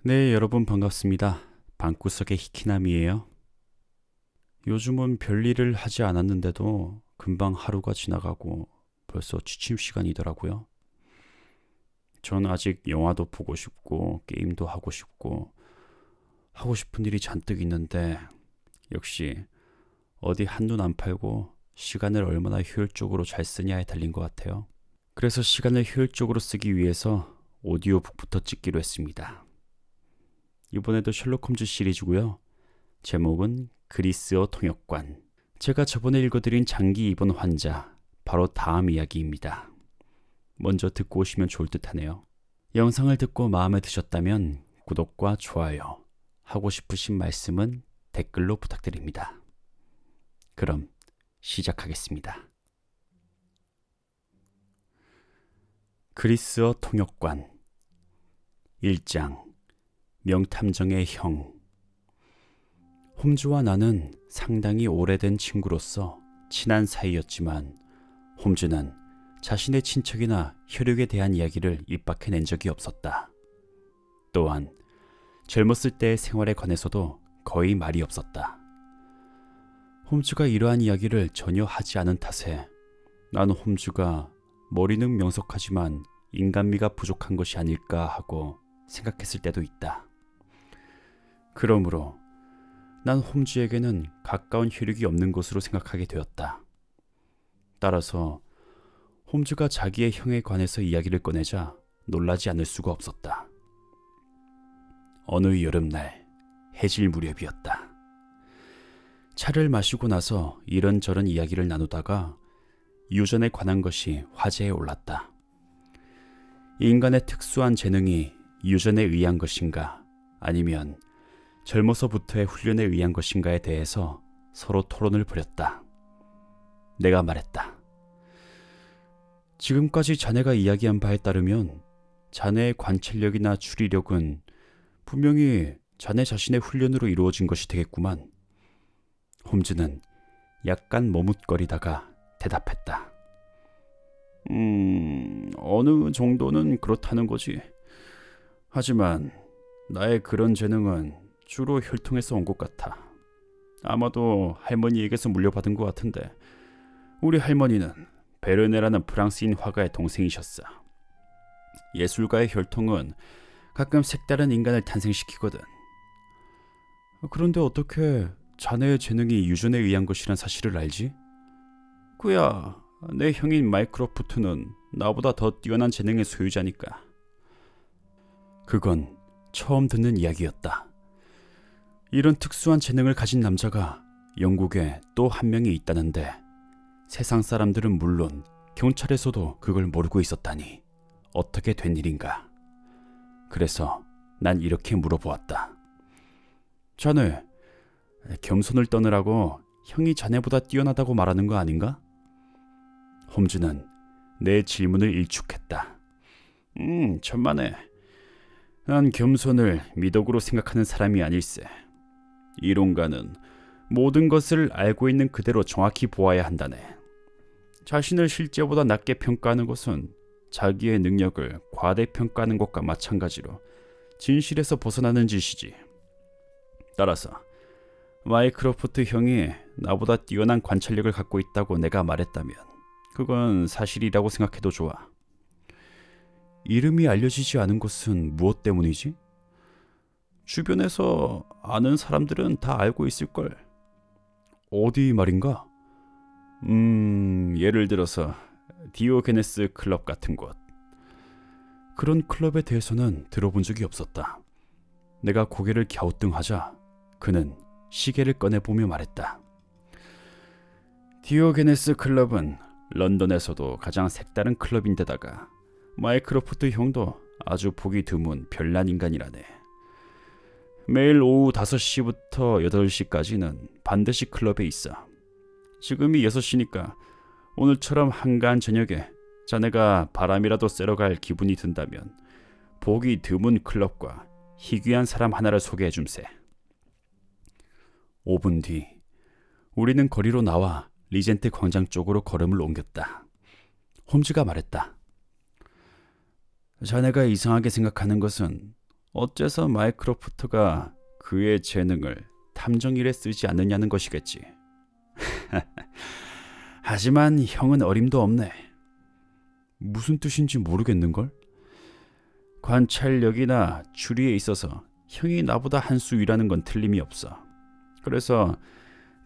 네, 여러분 반갑습니다. 방구석의 히키남이에요. 요즘은 별일을 하지 않았는데도 금방 하루가 지나가고 벌써 취침 시간이더라고요. 전 아직 영화도 보고 싶고 게임도 하고 싶고 하고 싶은 일이 잔뜩 있는데 역시 어디 한눈 안 팔고 시간을 얼마나 효율적으로 잘 쓰냐에 달린 것 같아요. 그래서 시간을 효율적으로 쓰기 위해서 오디오북부터 찍기로 했습니다. 이번에도 셜록 홈즈 시리즈고요. 제목은 그리스어 통역관. 제가 저번에 읽어드린 장기 입원 환자, 바로 다음 이야기입니다. 먼저 듣고 오시면 좋을 듯하네요. 영상을 듣고 마음에 드셨다면 구독과 좋아요, 하고 싶으신 말씀은 댓글로 부탁드립니다. 그럼 시작하겠습니다. 그리스어 통역관 1장 명탐정의 형. 홈즈와 나는 상당히 오래된 친구로서 친한 사이였지만 홈즈는 자신의 친척이나 혈육에 대한 이야기를 입 밖에 낸 적이 없었다. 또한 젊었을 때의 생활에 관해서도 거의 말이 없었다. 홈즈가 이러한 이야기를 전혀 하지 않은 탓에 나는 홈즈가 머리는 명석하지만 인간미가 부족한 것이 아닐까 하고 생각했을 때도 있다. 그러므로 난 홈즈에게는 가까운 혈육이 없는 것으로 생각하게 되었다. 따라서 홈즈가 자기의 형에 관해서 이야기를 꺼내자 놀라지 않을 수가 없었다. 어느 여름날 해질 무렵이었다. 차를 마시고 나서 이런저런 이야기를 나누다가 유전에 관한 것이 화제에 올랐다. 인간의 특수한 재능이 유전에 의한 것인가 아니면 젊어서부터의 훈련에 의한 것인가에 대해서 서로 토론을 벌였다. 내가 말했다. 지금까지 자네가 이야기한 바에 따르면 자네의 관찰력이나 추리력은 분명히 자네 자신의 훈련으로 이루어진 것이 되겠구만. 홈즈는 약간 머뭇거리다가 대답했다. 어느 정도는 그렇다는 거지. 하지만 나의 그런 재능은 주로 혈통에서 온 것 같아. 아마도 할머니에게서 물려받은 것 같은데 우리 할머니는 베르네라는 프랑스인 화가의 동생이셨어. 예술가의 혈통은 가끔 색다른 인간을 탄생시키거든. 그런데 어떻게 자네의 재능이 유전에 의한 것이란 사실을 알지? 그야 내 형인 마이크로프트는 나보다 더 뛰어난 재능의 소유자니까. 그건 처음 듣는 이야기였다. 이런 특수한 재능을 가진 남자가 영국에 또 한 명이 있다는데 세상 사람들은 물론 경찰에서도 그걸 모르고 있었다니 어떻게 된 일인가. 그래서 난 이렇게 물어보았다. 자네, 겸손을 떠느라고 형이 자네보다 뛰어나다고 말하는 거 아닌가? 홈즈는 내 질문을 일축했다. 천만에. 난 겸손을 미덕으로 생각하는 사람이 아닐세. 이론가는 모든 것을 알고 있는 그대로 정확히 보아야 한다네. 자신을 실제보다 낮게 평가하는 것은 자기의 능력을 과대평가하는 것과 마찬가지로 진실에서 벗어나는 짓이지. 따라서 마이크로프트 형이 나보다 뛰어난 관찰력을 갖고 있다고 내가 말했다면 그건 사실이라고 생각해도 좋아. 이름이 알려지지 않은 것은 무엇 때문이지? 주변에서 아는 사람들은 다 알고 있을걸. 어디 말인가? 예를 들어서 디오게네스 클럽 같은 곳. 그런 클럽에 대해서는 들어본 적이 없었다. 내가 고개를 갸우뚱하자 그는 시계를 꺼내보며 말했다. 디오게네스 클럽은 런던에서도 가장 색다른 클럽인데다가 마이크로프트 형도 아주 보기 드문 별난 인간이라네. 매일 오후 5시부터 8시까지는 반드시 클럽에 있어. 지금이 6시니까 오늘처럼 한가한 저녁에 자네가 바람이라도 쐬러 갈 기분이 든다면 보기 드문 클럽과 희귀한 사람 하나를 소개해 줌세. 5분 뒤 우리는 거리로 나와 리젠트 광장 쪽으로 걸음을 옮겼다. 홈즈가 말했다. 자네가 이상하게 생각하는 것은 어째서 마이크로프트가 그의 재능을 탐정일에 쓰지 않느냐는 것이겠지. 하지만 형은 어림도 없네. 무슨 뜻인지 모르겠는걸? 관찰력이나 추리에 있어서 형이 나보다 한 수 위라는 건 틀림이 없어. 그래서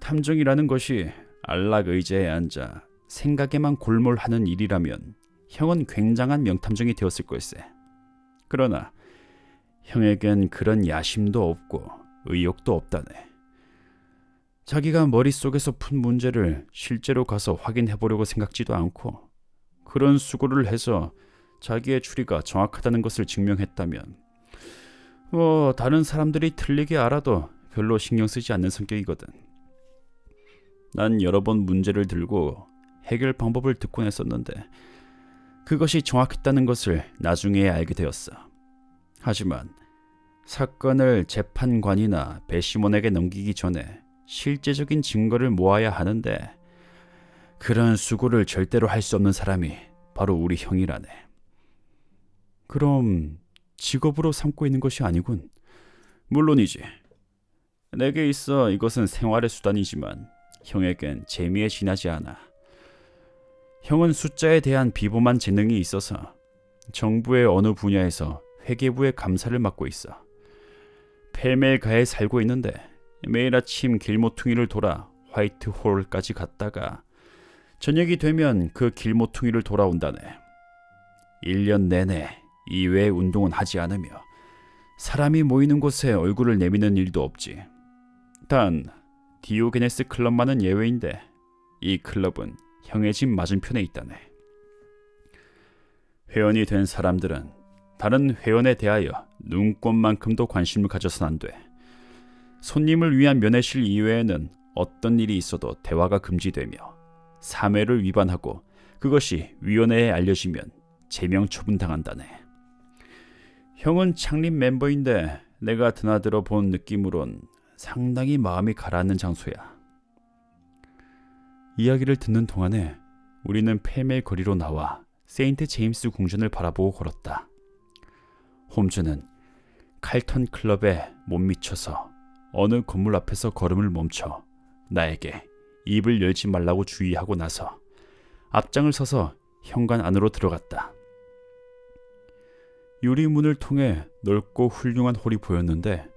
탐정이라는 것이 안락 의자에 앉아 생각에만 골몰하는 일이라면 형은 굉장한 명탐정이 되었을 걸세. 그러나 형에겐 그런 야심도 없고 의욕도 없다네. 자기가 머릿속에서 푼 문제를 실제로 가서 확인해 보려고 생각지도 않고 그런 수고를 해서 자기의 추리가 정확하다는 것을 증명했다면 다른 사람들이 틀리게 알아도 별로 신경 쓰지 않는 성격이거든. 난 여러 번 문제를 들고 해결 방법을 듣곤 했었는데 그것이 정확했다는 것을 나중에 알게 되었어. 하지만 사건을 재판관이나 배심원에게 넘기기 전에 실제적인 증거를 모아야 하는데 그런 수고를 절대로 할 수 없는 사람이 바로 우리 형이라네. 그럼 직업으로 삼고 있는 것이 아니군. 물론이지. 내게 있어 이것은 생활의 수단이지만 형에겐 재미에 지나지 않아. 형은 숫자에 대한 비범한 재능이 있어서 정부의 어느 분야에서 회계부의 감사를 맡고 있어. 펠멜가에 살고 있는데 매일 아침 길모퉁이를 돌아 화이트홀까지 갔다가 저녁이 되면 그 길모퉁이를 돌아온다네. 1년 내내 이외의 운동은 하지 않으며 사람이 모이는 곳에 얼굴을 내미는 일도 없지. 단 디오게네스 클럽만은 예외인데 이 클럽은 형의 집 맞은편에 있다네. 회원이 된 사람들은 다른 회원에 대하여 눈꼽만큼도 관심을 가져선 안 돼. 손님을 위한 면회실 이외에는 어떤 일이 있어도 대화가 금지되며 사매를 위반하고 그것이 위원회에 알려지면 제명 처분당한다네. 형은 창립 멤버인데 내가 드나들어 본 느낌으론 상당히 마음이 가라앉는 장소야. 이야기를 듣는 동안에 우리는 펠멜 거리로 나와 세인트 제임스 궁전을 바라보고 걸었다. 홈즈는 칼턴 클럽에 못 미쳐서 어느 건물 앞에서 걸음을 멈춰 나에게 입을 열지 말라고 주의하고 나서 앞장을 서서 현관 안으로 들어갔다. 유리문을 통해 넓고 훌륭한 홀이 보였는데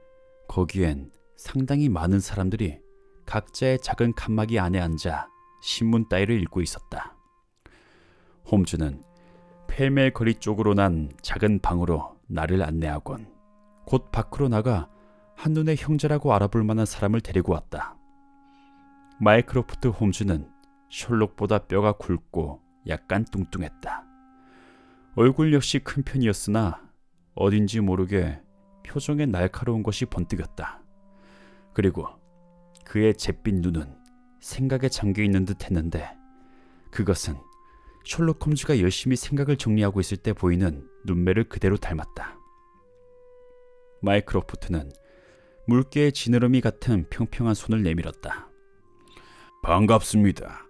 거기엔 상당히 많은 사람들이 각자의 작은 칸막이 안에 앉아 신문 따위를 읽고 있었다. 홈즈는 펠멜 거리 쪽으로 난 작은 방으로 나를 안내하곤 곧 밖으로 나가 한눈에 형제라고 알아볼 만한 사람을 데리고 왔다. 마이크로프트 홈즈는 셜록보다 뼈가 굵고 약간 뚱뚱했다. 얼굴 역시 큰 편이었으나 어딘지 모르게 표정에 날카로운 것이 번뜩였다. 그리고 그의 잿빛 눈은 생각에 잠겨있는 듯 했는데 그것은 셜록 홈즈가 열심히 생각을 정리하고 있을 때 보이는 눈매를 그대로 닮았다. 마이크로프트는 물개의 지느러미 같은 평평한 손을 내밀었다. 반갑습니다.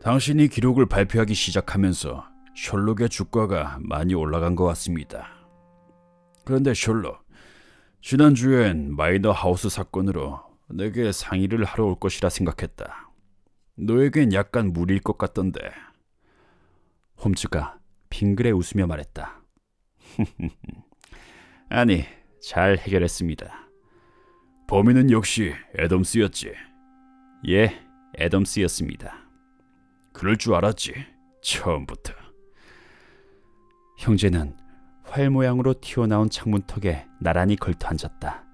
당신이 기록을 발표하기 시작하면서 셜록의 주가가 많이 올라간 것 같습니다. 그런데 셜록, 지난주엔 마이너 하우스 사건으로 내게 상의를 하러 올 것이라 생각했다. 너에겐 약간 무리일 것 같던데. 홈즈가 빙그레 웃으며 말했다. 아니, 잘 해결했습니다. 범인은 역시 애덤스였지. 예, 애덤스였습니다. 그럴 줄 알았지, 처음부터. 형제는 활 모양으로 튀어나온 창문턱에 나란히 걸터앉았다.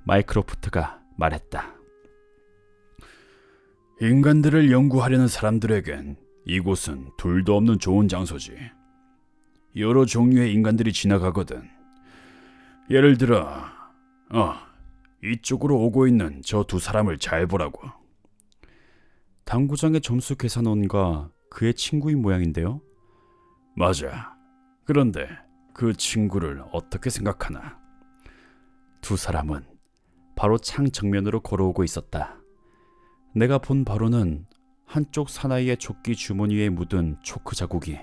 마이크로프트가 말했다. 인간들을 연구하려는 사람들에겐 이곳은 둘도 없는 좋은 장소지. 여러 종류의 인간들이 지나가거든. 예를 들어 이쪽으로 오고 있는 저 두 사람을 잘 보라고. 당구장의 점수 계산원과 그의 친구인 모양인데요. 맞아. 그런데 그 친구를 어떻게 생각하나? 두 사람은 바로 창 정면으로 걸어오고 있었다. 내가 본 바로는 한쪽 사나이의 조끼 주머니에 묻은 초크 자국이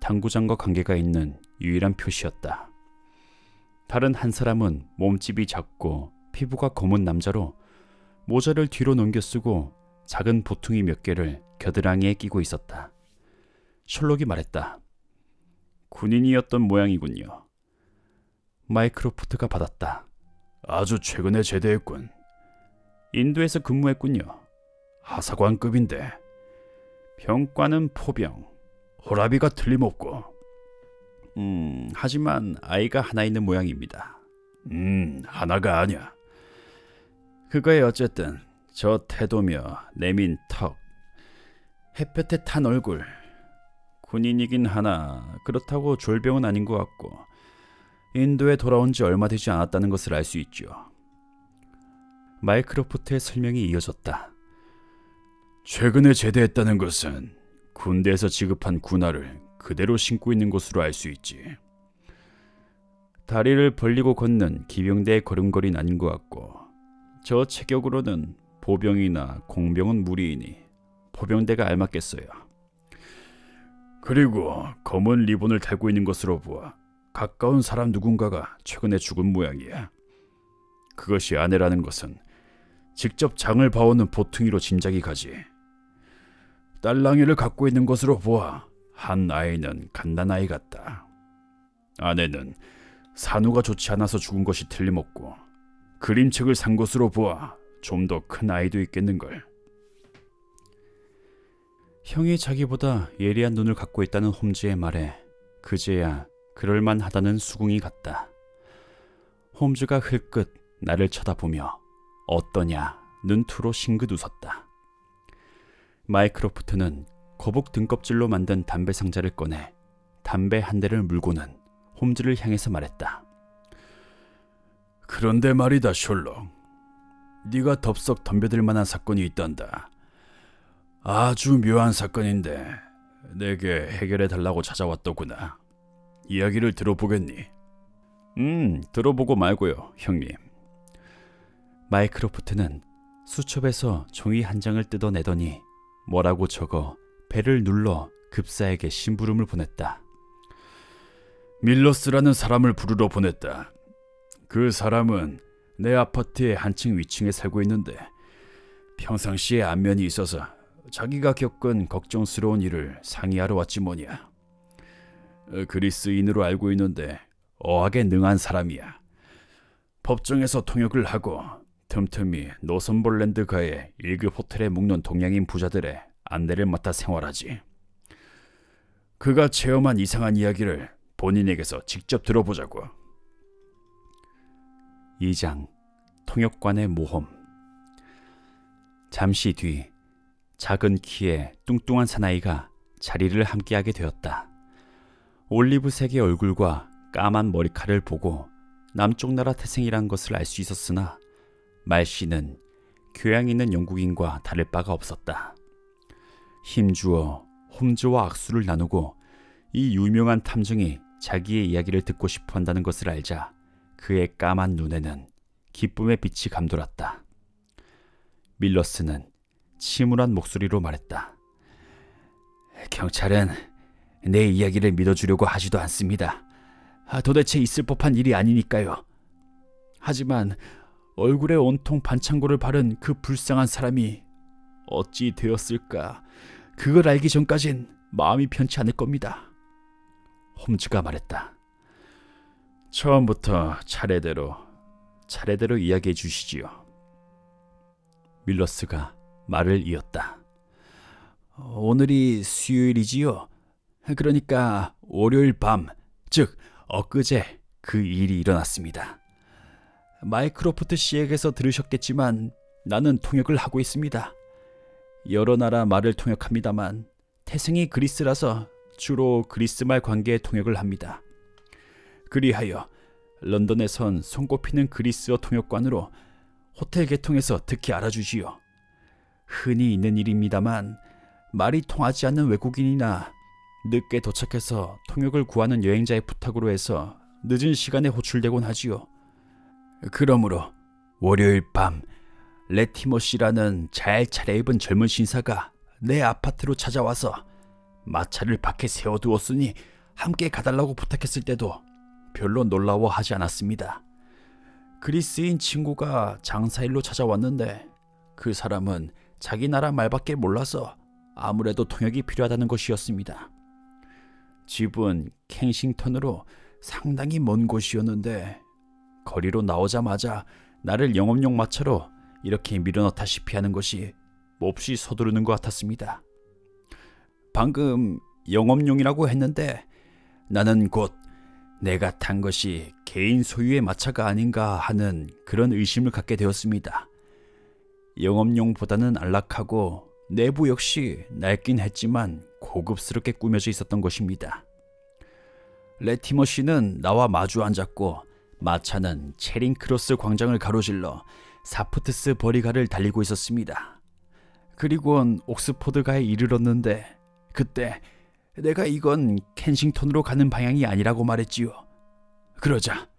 당구장과 관계가 있는 유일한 표시였다. 다른 한 사람은 몸집이 작고 피부가 검은 남자로 모자를 뒤로 넘겨 쓰고 작은 보퉁이 몇 개를 겨드랑이에 끼고 있었다. 셜록이 말했다. 군인이었던 모양이군요. 마이크로프트가 받았다. 아주 최근에 제대했군. 인도에서 근무했군요. 하사관급인데 병과는 포병, 호라비가 틀림없고. 하지만 아이가 하나 있는 모양입니다. 하나가 아니야. 그거에 어쨌든 저 태도며 내민 턱, 햇볕에 탄 얼굴. 군인이긴 하나 그렇다고 졸병은 아닌 것 같고 인도에 돌아온 지 얼마 되지 않았다는 것을 알 수 있죠. 마이크로프트의 설명이 이어졌다. 최근에 제대했다는 것은 군대에서 지급한 군화를 그대로 신고 있는 것으로 알 수 있지. 다리를 벌리고 걷는 기병대의 걸음걸이는 아닌 것 같고 저 체격으로는 보병이나 공병은 무리이니 포병대가 알맞겠어요. 그리고 검은 리본을 달고 있는 것으로 보아 가까운 사람 누군가가 최근에 죽은 모양이야. 그것이 아내라는 것은 직접 장을 봐오는 보퉁이로 짐작이 가지. 딸랑이를 갖고 있는 것으로 보아 한 아이는 갓난아이 같다. 아내는 산후가 좋지 않아서 죽은 것이 틀림없고 그림책을 산 것으로 보아 좀 더 큰 아이도 있겠는걸. 형이 자기보다 예리한 눈을 갖고 있다는 홈즈의 말에 그제야 그럴만하다는 수긍이 갔다. 홈즈가 흘끗 나를 쳐다보며 어떠냐 눈투로 싱긋 웃었다. 마이크로프트는 거북 등껍질로 만든 담배 상자를 꺼내 담배 한 대를 물고는 홈즈를 향해서 말했다. 그런데 말이다, 셜록. 네가 덥석 덤벼들 만한 사건이 있단다. 아주 묘한 사건인데 내게 해결해 달라고 찾아왔더구나. 이야기를 들어보겠니? 들어보고 말고요, 형님. 마이크로프트는 수첩에서 종이 한 장을 뜯어내더니 뭐라고 적어 배를 눌러 급사에게 심부름을 보냈다. 밀러스라는 사람을 부르러 보냈다. 그 사람은 내 아파트의 한층 위층에 살고 있는데 평상시에 안면이 있어서 자기가 겪은 걱정스러운 일을 상의하러 왔지 뭐냐. 그리스인으로 알고 있는데 어학에 능한 사람이야. 법정에서 통역을 하고 틈틈이 노선볼랜드가의 1급 호텔에 묵는 동양인 부자들의 안내를 맡아 생활하지. 그가 체험한 이상한 이야기를 본인에게서 직접 들어보자고. 2장 통역관의 모험. 잠시 뒤 작은 키에 뚱뚱한 사나이가 자리를 함께하게 되었다. 올리브색의 얼굴과 까만 머리카락을 보고 남쪽 나라 태생이란 것을 알 수 있었으나 말씨는 교양 있는 영국인과 다를 바가 없었다. 힘주어 홈즈와 악수를 나누고 이 유명한 탐정이 자기의 이야기를 듣고 싶어 한다는 것을 알자 그의 까만 눈에는 기쁨의 빛이 감돌았다. 밀러스는 침울한 목소리로 말했다. 경찰은 내 이야기를 믿어주려고 하지도 않습니다. 도대체 있을 법한 일이 아니니까요. 하지만 얼굴에 온통 반창고를 바른 그 불쌍한 사람이 어찌 되었을까, 그걸 알기 전까진 마음이 편치 않을 겁니다. 홈즈가 말했다. 처음부터 차례대로 이야기해 주시지요. 밀러스가 말을 이었다. 오늘이 수요일이지요. 그러니까 월요일 밤, 즉 엊그제 그 일이 일어났습니다. 마이크로프트 씨에게서 들으셨겠지만 나는 통역을 하고 있습니다. 여러 나라 말을 통역합니다만 태생이 그리스라서 주로 그리스말 관계의 통역을 합니다. 그리하여 런던에선 손꼽히는 그리스어 통역관으로 호텔 계통에서 특히 알아주지요. 흔히 있는 일입니다만 말이 통하지 않는 외국인이나 늦게 도착해서 통역을 구하는 여행자의 부탁으로 해서 늦은 시간에 호출되곤 하지요. 그러므로 월요일 밤 레티머 씨라는 잘 차려입은 젊은 신사가 내 아파트로 찾아와서 마차를 밖에 세워두었으니 함께 가달라고 부탁했을 때도 별로 놀라워하지 않았습니다. 그리스인 친구가 장사일로 찾아왔는데 그 사람은 자기 나라 말밖에 몰라서 아무래도 통역이 필요하다는 것이었습니다. 집은 켄싱턴으로 상당히 먼 곳이었는데 거리로 나오자마자 나를 영업용 마차로 이렇게 밀어넣다시피 하는 것이 몹시 서두르는 것 같았습니다. 방금 영업용이라고 했는데 나는 곧 내가 탄 것이 개인 소유의 마차가 아닌가 하는 그런 의심을 갖게 되었습니다. 영업용보다는 안락하고 내부 역시 낡긴 했지만 고급스럽게 꾸며져 있었던 것입니다. 레티머 씨는 나와 마주 앉았고 마차는 체링 크로스 광장을 가로질러 사프트스 버리가를 달리고 있었습니다. 그리고는 옥스포드가에 이르렀는데 그때 내가 이건 켄싱턴으로 가는 방향이 아니라고 말했지요. 그러자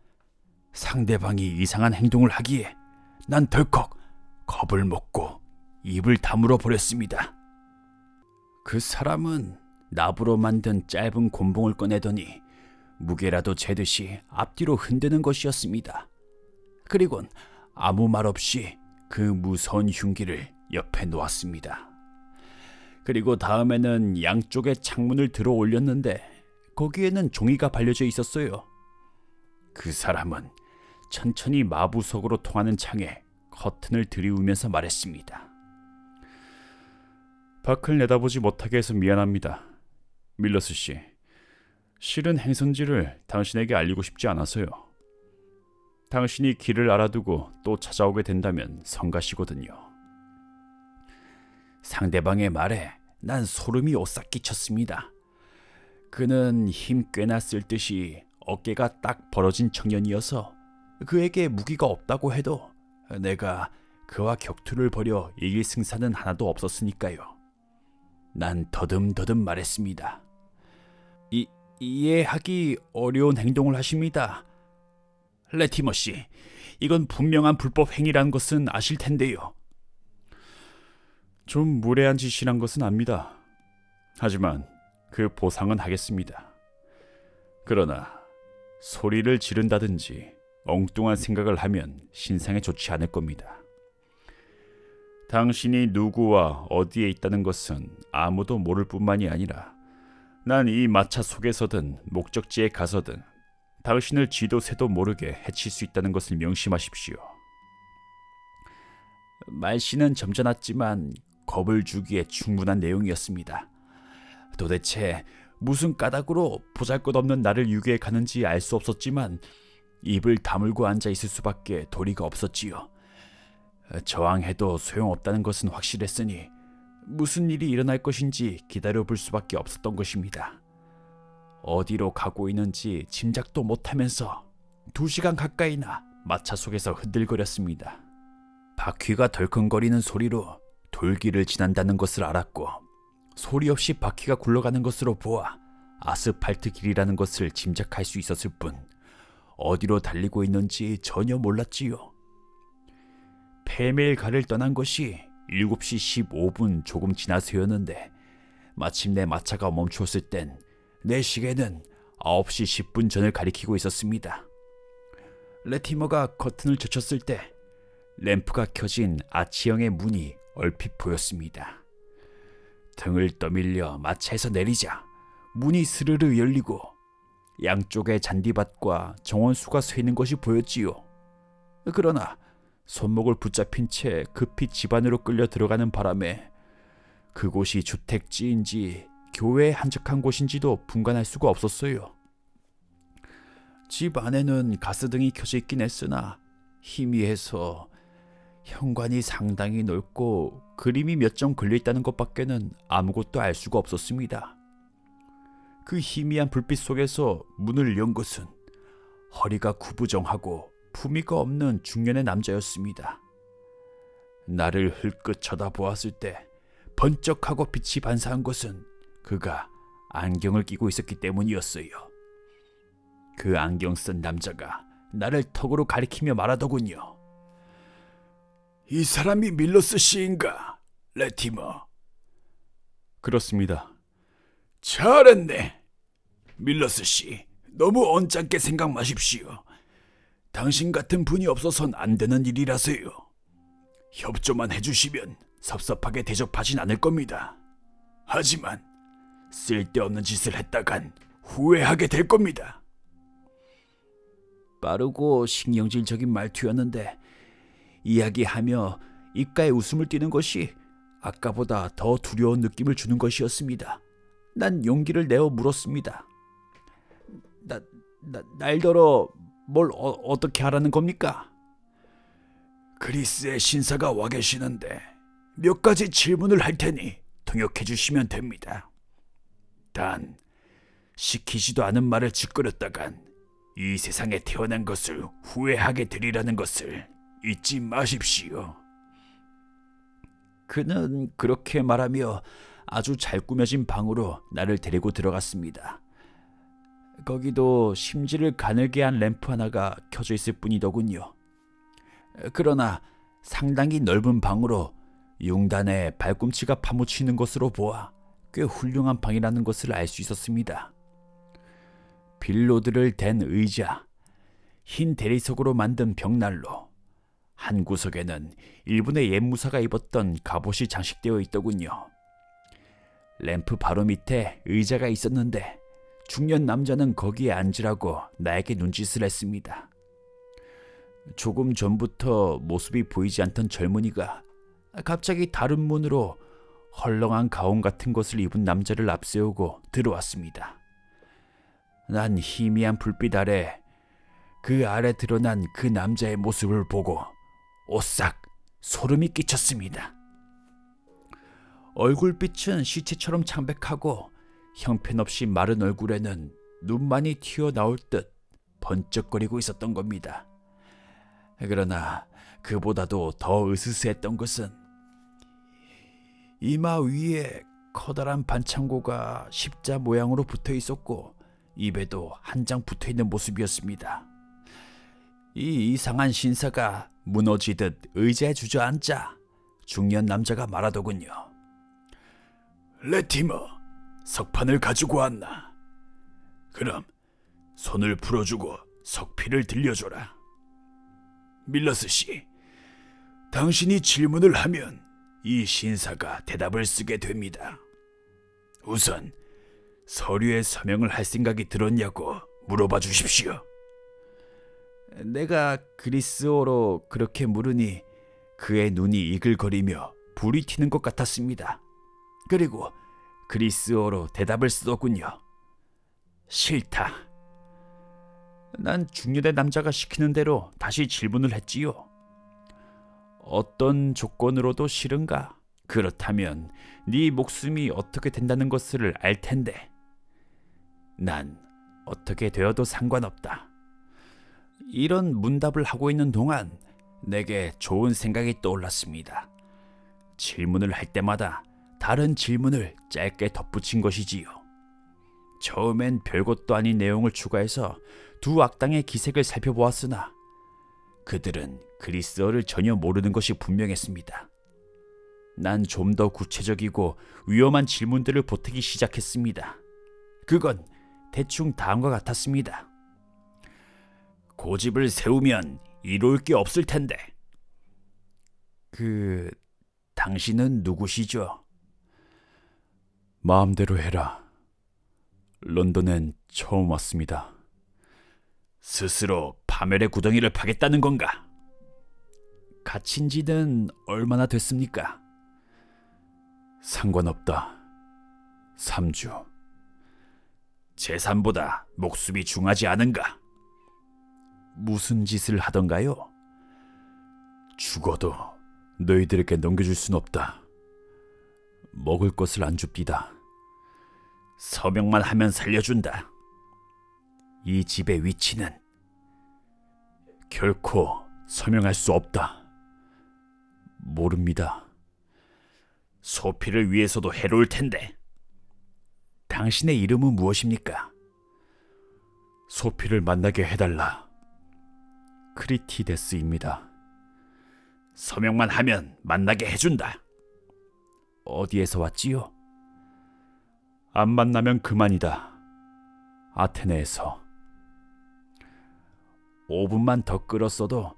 상대방이 이상한 행동을 하기에 난 덜컥 겁을 먹고 입을 다물어 버렸습니다. 그 사람은 나부로 만든 짧은 곤봉을 꺼내더니 무게라도 재듯이 앞뒤로 흔드는 것이었습니다. 그리곤 아무 말 없이 그 무서운 흉기를 옆에 놓았습니다. 그리고 다음에는 양쪽의 창문을 들어 올렸는데 거기에는 종이가 발려져 있었어요. 그 사람은 천천히 마부석으로 통하는 창에 커튼을 들이우면서 말했습니다. 밖을 내다보지 못하게 해서 미안합니다. 밀러스 씨, 실은 행선지를 당신에게 알리고 싶지 않아서요. 당신이 길을 알아두고 또 찾아오게 된다면 성가시거든요. 상대방의 말에 난 소름이 오싹 끼쳤습니다. 그는 힘 꽤나 쓸 듯이 어깨가 딱 벌어진 청년이어서 그에게 무기가 없다고 해도 내가 그와 격투를 벌여 이길 승산은 하나도 없었으니까요. 난 더듬더듬 말했습니다. 이해하기 어려운 행동을 하십니다. 레티머 씨, 이건 분명한 불법 행위라는 것은 아실 텐데요. 좀 무례한 짓이란 것은 압니다. 하지만 그 보상은 하겠습니다. 그러나 소리를 지른다든지 엉뚱한 생각을 하면 신상에 좋지 않을 겁니다. 당신이 누구와 어디에 있다는 것은 아무도 모를 뿐만이 아니라 난 이 마차 속에서든 목적지에 가서든 당신을 쥐도 새도 모르게 해칠 수 있다는 것을 명심하십시오. 말씨는 점잖았지만 겁을 주기에 충분한 내용이었습니다. 도대체 무슨 까닭으로 보잘것없는 나를 유괴해 가는지 알 수 없었지만 입을 다물고 앉아 있을 수밖에 도리가 없었지요. 저항해도 소용없다는 것은 확실했으니 무슨 일이 일어날 것인지 기다려볼 수밖에 없었던 것입니다. 어디로 가고 있는지 짐작도 못하면서 2시간 가까이나 마차 속에서 흔들거렸습니다. 바퀴가 덜컹거리는 소리로 돌길을 지난다는 것을 알았고 소리 없이 바퀴가 굴러가는 것으로 보아 아스팔트 길이라는 것을 짐작할 수 있었을 뿐 어디로 달리고 있는지 전혀 몰랐지요. 페메일가를 떠난 것이 7시 15분 조금 지나서였는데 마침내 마차가 멈추었을 땐 내 시계는 9시 10분 전을 가리키고 있었습니다. 레티머가 커튼을 젖혔을 때 램프가 켜진 아치형의 문이 얼핏 보였습니다. 등을 떠밀려 마차에서 내리자 문이 스르르 열리고 양쪽에 잔디밭과 정원수가 서 있는 것이 보였지요. 그러나 손목을 붙잡힌 채 급히 집 안으로 끌려 들어가는 바람에 그곳이 주택지인지 교회에 한적한 곳인지도 분간할 수가 없었어요. 집 안에는 가스등이 켜져 있긴 했으나 희미해서 현관이 상당히 넓고 그림이 몇 점 걸려있다는 것밖에는 아무것도 알 수가 없었습니다. 그 희미한 불빛 속에서 문을 연 것은 허리가 구부정하고 품위가 없는 중년의 남자였습니다. 나를 흘끗 쳐다보았을 때 번쩍하고 빛이 반사한 것은 그가 안경을 끼고 있었기 때문이었어요. 그 안경 쓴 남자가 나를 턱으로 가리키며 말하더군요. 이 사람이 밀러스 씨인가, 레티머? 그렇습니다. 잘했네. 밀러스 씨, 너무 언짢게 생각 마십시오. 당신 같은 분이 없어선 안 되는 일이라서요. 협조만 해주시면 섭섭하게 대접하진 않을 겁니다. 하지만 쓸데없는 짓을 했다간 후회하게 될 겁니다. 빠르고 신경질적인 말투였는데 이야기하며 입가에 웃음을 띠는 것이 아까보다 더 두려운 느낌을 주는 것이었습니다. 난 용기를 내어 물었습니다. 날더러 뭘 어떻게 하라는 겁니까? 그리스의 신사가 와 계시는데 몇 가지 질문을 할 테니 통역해 주시면 됩니다. 단, 시키지도 않은 말을 짓거렸다간 이 세상에 태어난 것을 후회하게 되리라는 것을 잊지 마십시오. 그는 그렇게 말하며 아주 잘 꾸며진 방으로 나를 데리고 들어갔습니다. 거기도 심지를 가늘게 한 램프 하나가 켜져 있을 뿐이더군요. 그러나 상당히 넓은 방으로 융단에 발꿈치가 파묻히는 것으로 보아 꽤 훌륭한 방이라는 것을 알 수 있었습니다. 빌로드를 댄 의자, 흰 대리석으로 만든 벽난로, 한 구석에는 일본의 옛 무사가 입었던 갑옷이 장식되어 있더군요. 램프 바로 밑에 의자가 있었는데 중년 남자는 거기에 앉으라고 나에게 눈짓을 했습니다. 조금 전부터 모습이 보이지 않던 젊은이가 갑자기 다른 문으로 헐렁한 가운 같은 것을 입은 남자를 앞세우고 들어왔습니다. 난 희미한 불빛 아래 그 아래 드러난 그 남자의 모습을 보고 오싹 소름이 끼쳤습니다. 얼굴빛은 시체처럼 창백하고 형편없이 마른 얼굴에는 눈만이 튀어나올 듯 번쩍거리고 있었던 겁니다. 그러나 그보다도 더 으스스했던 것은 이마 위에 커다란 반창고가 십자 모양으로 붙어 있었고 입에도 한 장 붙어 있는 모습이었습니다. 이 이상한 신사가 무너지듯 의자에 주저앉자 중년 남자가 말하더군요. 레티머, 석판을 가지고 왔나? 그럼 손을 풀어주고 석피를 들려줘라. 밀러스 씨, 당신이 질문을 하면 이 신사가 대답을 쓰게 됩니다. 우선 서류에 서명을 할 생각이 들었냐고 물어봐 주십시오. 내가 그리스어로 그렇게 물으니 그의 눈이 이글거리며 불이 튀는 것 같았습니다. 그리고 그리스어로 대답을 쓰더군요. 싫다. 난 중년의 남자가 시키는 대로 다시 질문을 했지요. 어떤 조건으로도 싫은가? 그렇다면 네 목숨이 어떻게 된다는 것을 알 텐데. 난 어떻게 되어도 상관없다. 이런 문답을 하고 있는 동안 내게 좋은 생각이 떠올랐습니다. 질문을 할 때마다 다른 질문을 짧게 덧붙인 것이지요. 처음엔 별것도 아닌 내용을 추가해서 두 악당의 기색을 살펴보았으나 그들은 그리스어를 전혀 모르는 것이 분명했습니다. 난 좀 더 구체적이고 위험한 질문들을 보태기 시작했습니다. 그건 대충 다음과 같았습니다. 고집을 세우면 이로울 게 없을 텐데. 당신은 누구시죠? 마음대로 해라. 런던엔 처음 왔습니다. 스스로 파멸의 구덩이를 파겠다는 건가? 갇힌 지는 얼마나 됐습니까? 상관없다. 3주. 재산보다 목숨이 중하지 않은가? 무슨 짓을 하던가요? 죽어도 너희들에게 넘겨줄 순 없다. 먹을 것을 안 줍디다. 서명만 하면 살려준다. 이 집의 위치는 결코 서명할 수 없다. 모릅니다. 소피를 위해서도 해로울 텐데. 당신의 이름은 무엇입니까? 소피를 만나게 해달라. 크리티데스입니다. 서명만 하면 만나게 해준다. 어디에서 왔지요? 안 만나면 그만이다. 아테네에서. 5분만 더 끌었어도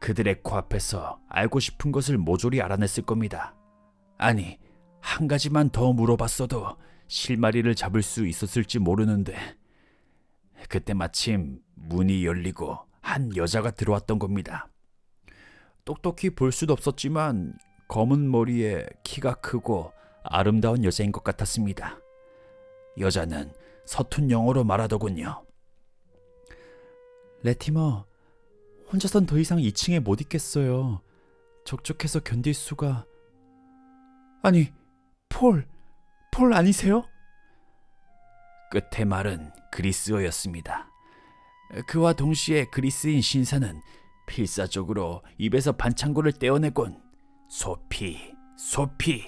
그들의 코앞에서 알고 싶은 것을 모조리 알아냈을 겁니다. 아니, 한 가지만 더 물어봤어도 실마리를 잡을 수 있었을지 모르는데 그때 마침 문이 열리고 한 여자가 들어왔던 겁니다. 똑똑히 볼 수도 없었지만 검은 머리에 키가 크고 아름다운 여자인 것 같았습니다. 여자는 서툰 영어로 말하더군요. 레티머, 혼자선 더 이상 2층에 못 있겠어요. 적적해서 견딜 수가... 아니, 폴 아니세요? 끝의 말은 그리스어였습니다. 그와 동시에 그리스인 신사는 필사적으로 입에서 반창고를 떼어내곤 소피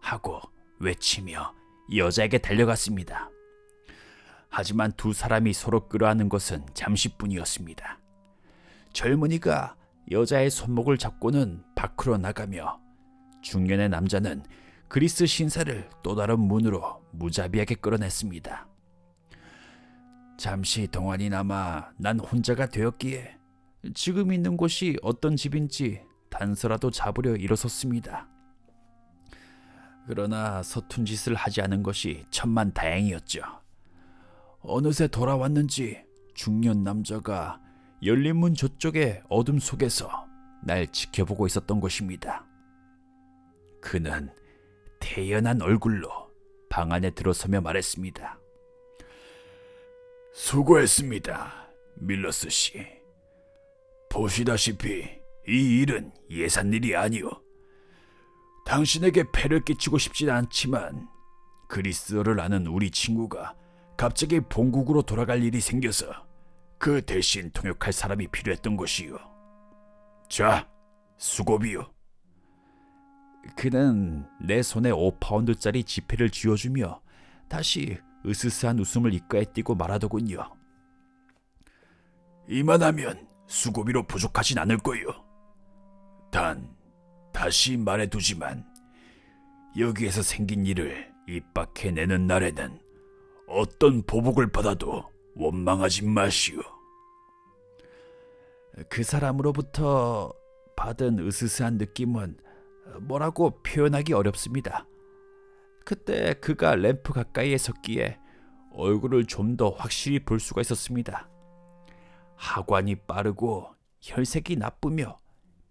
하고 외치며 여자에게 달려갔습니다. 하지만 두 사람이 서로 끌어안는 것은 잠시뿐이었습니다. 젊은이가 여자의 손목을 잡고는 밖으로 나가며 중년의 남자는 그리스 신사를 또 다른 문으로 무자비하게 끌어냈습니다. 잠시 동안이 남아 난 혼자가 되었기에 지금 있는 곳이 어떤 집인지 단서라도 잡으려 일어섰습니다. 그러나 서툰 짓을 하지 않은 것이 천만다행이었죠. 어느새 돌아왔는지 중년 남자가 열린 문 저쪽의 어둠 속에서 날 지켜보고 있었던 것입니다. 그는 태연한 얼굴로 방 안에 들어서며 말했습니다. 수고했습니다, 밀러스 씨. 보시다시피 이 일은 예산 일이 아니오. 당신에게 폐를 끼치고 싶진 않지만 그리스어를 아는 우리 친구가 갑자기 본국으로 돌아갈 일이 생겨서 그 대신 통역할 사람이 필요했던 것이요. 자, 수고비요. 그는 내 손에 5파운드짜리 지폐를 쥐어주며 다시 으스스한 웃음을 입가에 띠고 말하더군요. 이만하면 수고비로 부족하진 않을 거요. 단, 다시 말해두지만 여기에서 생긴 일을 입 밖에 내는 날에는 어떤 보복을 받아도 원망하지 마시오. 그 사람으로부터 받은 으스스한 느낌은 뭐라고 표현하기 어렵습니다. 그때 그가 램프 가까이에 섰기에 얼굴을 좀 더 확실히 볼 수가 있었습니다. 하관이 빠르고 혈색이 나쁘며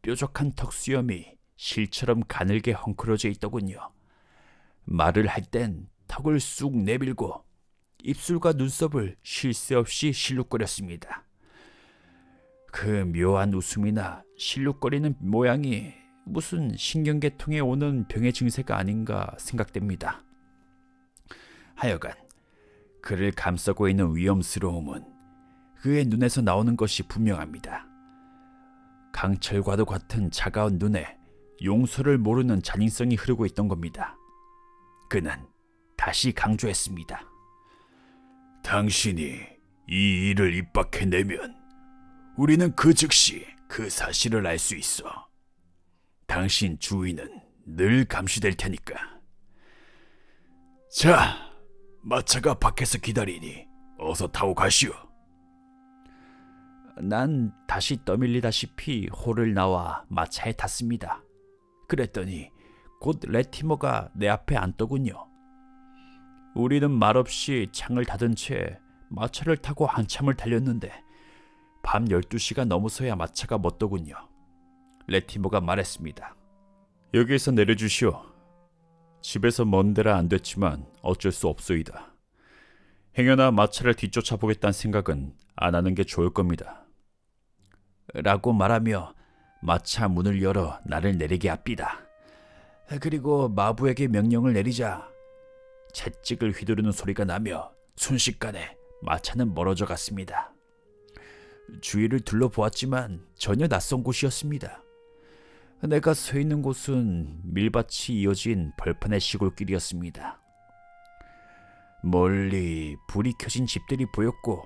뾰족한 턱수염이 실처럼 가늘게 헝클어져 있더군요. 말을 할 땐 턱을 쑥 내밀고 입술과 눈썹을 쉴 새 없이 실룩거렸습니다. 그 묘한 웃음이나 실룩거리는 모양이 무슨 신경계통에 오는 병의 증세가 아닌가 생각됩니다. 하여간 그를 감싸고 있는 위험스러움은 그의 눈에서 나오는 것이 분명합니다. 강철과도 같은 차가운 눈에 용서를 모르는 잔인성이 흐르고 있던 겁니다. 그는 다시 강조했습니다. 당신이 이 일을 입 밖에 내면 우리는 그 즉시 그 사실을 알 수 있어. 당신 주위는 늘 감시될 테니까. 자, 마차가 밖에서 기다리니 어서 타고 가시오. 난 다시 떠밀리다시피 홀을 나와 마차에 탔습니다. 그랬더니 곧 레티머가 내 앞에 앉더군요. 우리는 말없이 창을 닫은 채 마차를 타고 한참을 달렸는데 밤 12시가 넘어서야 마차가 멎더군요. 레티머가 말했습니다. 여기에서 내려주시오. 집에서 먼 데라 안 됐지만 어쩔 수 없소이다. 행여나 마차를 뒤쫓아 보겠다는 생각은 안 하는 게 좋을 겁니다. 라고 말하며 마차 문을 열어 나를 내리게 합니다. 그리고 마부에게 명령을 내리자 채찍을 휘두르는 소리가 나며 순식간에 마차는 멀어져 갔습니다. 주위를 둘러보았지만 전혀 낯선 곳이었습니다. 내가 서 있는 곳은 밀밭이 이어진 벌판의 시골길이었습니다. 멀리 불이 켜진 집들이 보였고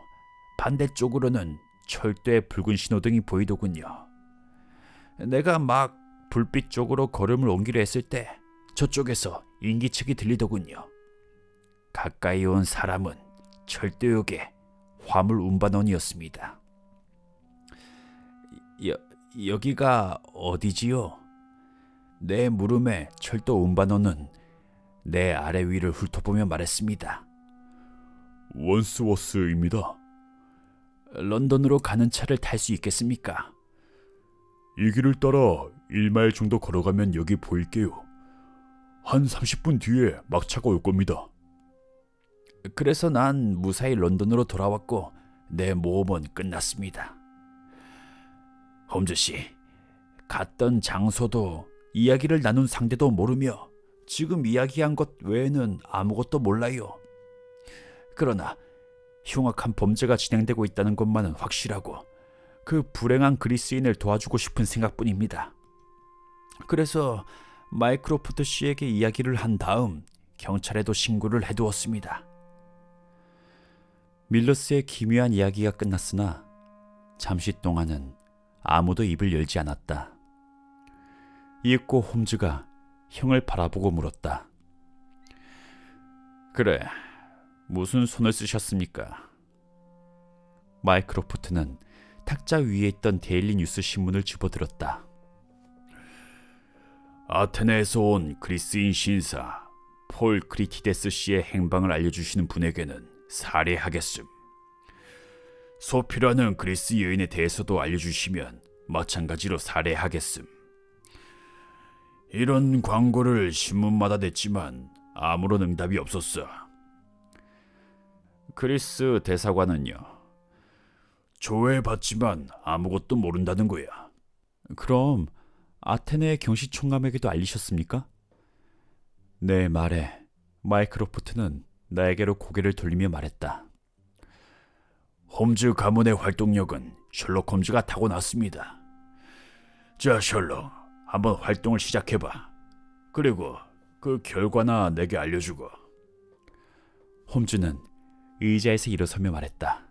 반대쪽으로는 철도의 붉은 신호등이 보이더군요. 내가 막 불빛 쪽으로 걸음을 옮기려 했을 때 저쪽에서 인기척이 들리더군요. 가까이 온 사람은 철도역의 화물 운반원이었습니다. 여기가 어디지요? 내 물음에 철도 운반원은 내 아래 위를 훑어보며 말했습니다. 원스워스입니다. 런던으로 가는 차를 탈 수 있겠습니까? 이 길을 따라 1마일 정도 걸어가면 여기 보일게요. 한 30분 뒤에 막차가 올 겁니다. 그래서 난 무사히 런던으로 돌아왔고 내 모험은 끝났습니다. 홈즈 씨, 갔던 장소도 이야기를 나눈 상대도 모르며 지금 이야기한 것 외에는 아무것도 몰라요. 그러나 흉악한 범죄가 진행되고 있다는 것만은 확실하고 그 불행한 그리스인을 도와주고 싶은 생각뿐입니다. 그래서 마이크로프트 씨에게 이야기를 한 다음 경찰에도 신고를 해두었습니다. 밀러스의 기묘한 이야기가 끝났으나 잠시 동안은 아무도 입을 열지 않았다. 이윽고 홈즈가 형을 바라보고 물었다. 그래, 무슨 손을 쓰셨습니까? 마이크로프트는 탁자 위에 있던 데일리 뉴스 신문을 집어들었다. 아테네에서 온 그리스인 신사 폴 크리티데스 씨의 행방을 알려주시는 분에게는 살해하겠음. 소피라는 그리스 여인에 대해서도 알려주시면 마찬가지로 살해하겠음. 이런 광고를 신문마다 냈지만 아무런 응답이 없었어. 그리스 대사관은요? 조회받지만 아무것도 모른다는 거야. 그럼 아테네의 경시총감에게도 알리셨습니까? 내 말에 마이크로프트는 나에게로 고개를 돌리며 말했다. 홈즈 가문의 활동력은 셜록 홈즈가 타고났습니다. 자, 셜록, 한번 활동을 시작해봐. 그리고 그 결과나 내게 알려주고. 홈즈는 의자에서 일어서며 말했다.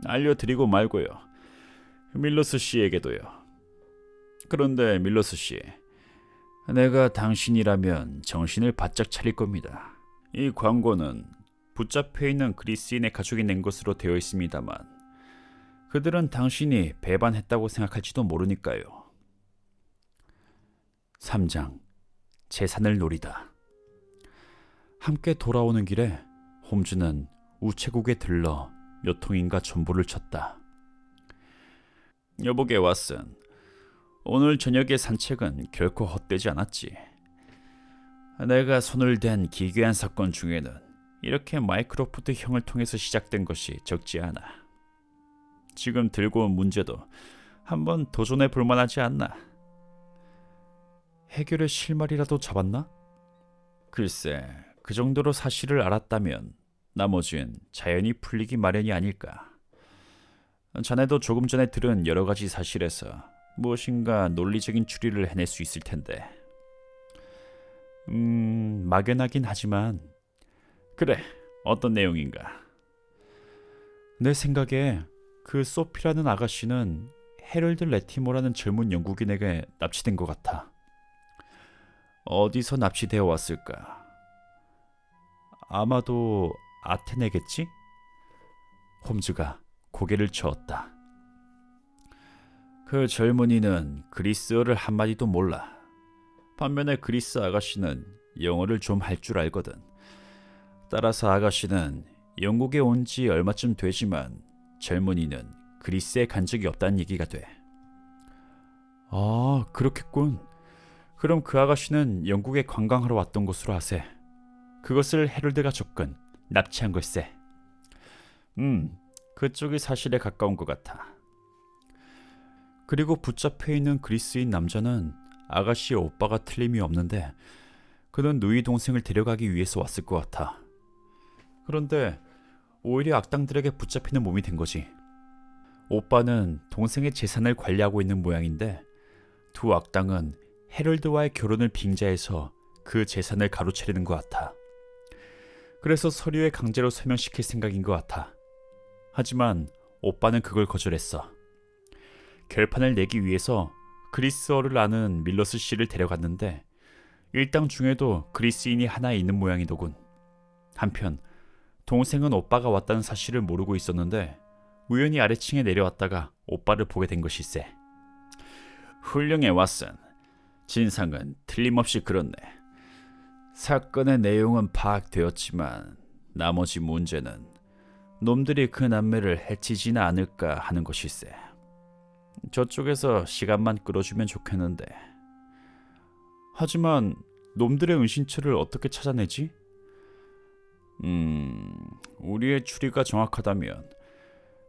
알려드리고 말고요. 밀러스 씨에게도요. 그런데 밀러스 씨, 내가 당신이라면 정신을 바짝 차릴 겁니다. 이 광고는 붙잡혀 있는 그리스인의 가족이 낸 것으로 되어 있습니다만 그들은 당신이 배반했다고 생각할지도 모르니까요. 3장 재산을 노리다. 함께 돌아오는 길에 홈즈는 우체국에 들러 몇 통인가 전보를 쳤다. 여보게 왓슨, 오늘 저녁의 산책은 결코 헛되지 않았지. 내가 손을 댄 기괴한 사건 중에는 이렇게 마이크로프트 형을 통해서 시작된 것이 적지 않아. 지금 들고 온 문제도 한번 도전해 볼 만하지 않나? 해결의 실마리라도 잡았나? 글쎄, 그 정도로 사실을 알았다면 나머지는 자연히 풀리기 마련이 아닐까. 자네도 조금 전에 들은 여러 가지 사실에서 무엇인가 논리적인 추리를 해낼 수 있을 텐데. 막연하긴 하지만. 그래, 어떤 내용인가? 내 생각에 그 소피라는 아가씨는 헤럴드 레티모라는 젊은 영국인에게 납치된 것 같아. 어디서 납치되어 왔을까? 아마도 아테네겠지? 홈즈가 고개를 저었다. 그 젊은이는 그리스어를 한마디도 몰라. 반면에 그리스 아가씨는 영어를 좀 할 줄 알거든. 따라서 아가씨는 영국에 온 지 얼마쯤 되지만 젊은이는 그리스에 간 적이 없다는 얘기가 돼. 아, 그렇겠군. 그럼 그 아가씨는 영국에 관광하러 왔던 것으로 하세. 그것을 헤럴드가 접근, 납치한 걸세. 그쪽이 사실에 가까운 것 같아. 그리고 붙잡혀 있는 그리스인 남자는 아가씨의 오빠가 틀림이 없는데 그는 누이 동생을 데려가기 위해서 왔을 것 같아. 그런데 오히려 악당들에게 붙잡히는 몸이 된 거지. 오빠는 동생의 재산을 관리하고 있는 모양인데 두 악당은 헤럴드와의 결혼을 빙자해서 그 재산을 가로채려는 것 같아. 그래서 서류에 강제로 서명시킬 생각인 것 같아. 하지만 오빠는 그걸 거절했어. 결판을 내기 위해서 그리스어를 아는 밀러스 씨를 데려갔는데 일당 중에도 그리스인이 하나 있는 모양이더군. 한편 동생은 오빠가 왔다는 사실을 모르고 있었는데 우연히 아래층에 내려왔다가 오빠를 보게 된 것일세. 훌륭해, 왓슨. 진상은 틀림없이 그렇네. 사건의 내용은 파악되었지만 나머지 문제는 놈들이 그 남매를 해치지는 않을까 하는 것일세. 저쪽에서 시간만 끌어주면 좋겠는데. 하지만 놈들의 은신처를 어떻게 찾아내지? 우리의 추리가 정확하다면,